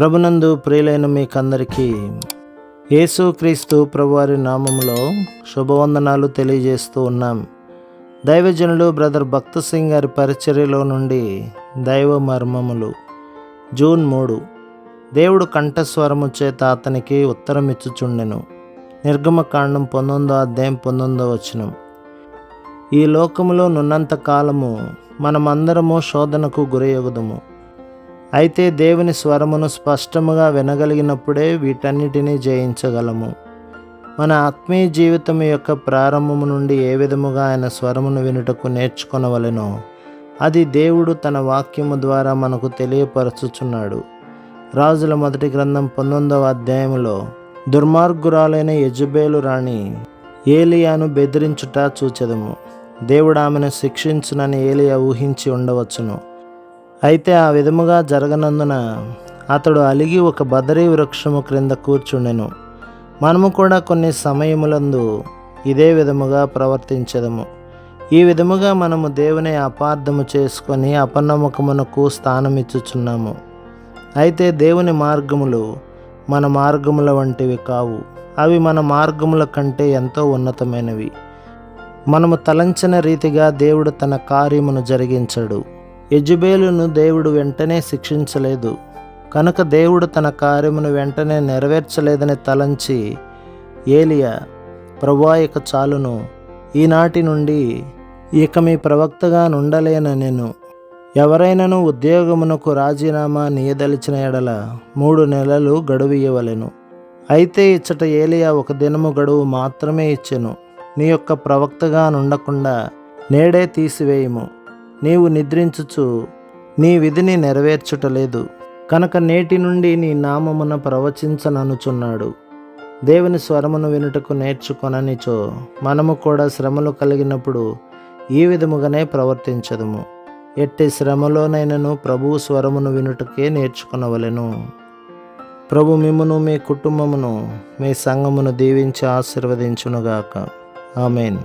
ప్రభునందు ప్రియులైన మీకందరికీ యేసుక్రీస్తు ప్రభువారి నామములో శుభవందనాలు తెలియజేస్తూ ఉన్నాం. దైవజనులు బ్రదర్ భక్త సింగ్ గారి పరిచర్యలో నుండి దైవ మర్మములు. జూన్ 3. దేవుడు కంఠస్వరము చేత అతనికి ఉత్తరమిచ్చుచుండెను. నిర్గమకాండం 19:19. ఈ లోకములో నున్నంత కాలము మనమందరము శోధనకు గురయగుదుము. అయితే దేవుని స్వరమును స్పష్టముగా వినగలిగినప్పుడే వీటన్నిటినీ జయించగలము. మన ఆత్మీయ జీవితం యొక్క ప్రారంభము నుండి ఏ విధముగా ఆయన స్వరమును వినుటకు నేర్చుకొనవలెనో అది దేవుడు తన వాక్యము ద్వారా మనకు తెలియపరచుచున్నాడు. రాజుల మొదటి గ్రంథం 19వ దుర్మార్గురాలైన యెజెబెలు రాణి ఏలియాను బెదిరించుట చూచెదము. దేవుడు ఆమెను శిక్షించునని ఏలియా ఊహించి ఉండవచ్చును. అయితే ఆ విధముగా జరగనందున అతడు అలిగి ఒక బదరీ వృక్షము క్రింద కూర్చుండెను. మనము కూడా కొన్ని సమయములందు ఇదే విధముగా ప్రవర్తించెదము. ఈ విధముగా మనము దేవుని అపార్థము చేసుకొని అపనమ్మకమునకు స్థానమిచ్చుచున్నాము. అయితే దేవుని మార్గములు మన మార్గముల వంటివి కావు. అవి మన మార్గముల కంటే ఎంతో ఉన్నతమైనవి. మనము తలంచిన రీతిగా దేవుడు తన కార్యమును జరిగించడు. యెజెబెలును దేవుడు వెంటనే శిక్షించలేదు. కనుక దేవుడు తన కార్యమును వెంటనే నెరవేర్చలేదని తలంచి ఏలియా, ప్రభువా ఇక చాలును, ఈనాటి నుండి ఇక మీ ప్రవక్తగా నుండలేనెను. ఎవరైనాను ఉద్యోగమునకు రాజీనామా నీయదలిచిన ఎడల 3 నెలలు గడువు ఇయ్యవలెను. అయితే ఇచ్చట ఏలియా 1 దినము గడువు మాత్రమే ఇచ్చెను. నీ యొక్క ప్రవక్తగా నుండకుండా నేడే తీసివేయుము. నీవు నిద్రించుచు నీ విధిని నెరవేర్చుటలేదు కనుక నేటి నుండి నీ నామమున ప్రవచించననుచున్నాడు. దేవుని స్వరమును వినుటకు నేర్చుకొననిచో మనము కూడా శ్రమలు కలిగినప్పుడు ఈ విధముగానే ప్రవర్తించదుము. ఎట్టి శ్రమలోనైనను ప్రభువు స్వరమును వినుటకే నేర్చుకొనవలెను. ప్రభు మిమ్మును మీ కుటుంబమును మీ సంఘమును దీవించి ఆశీర్వదించునుగాక. ఆమేన్.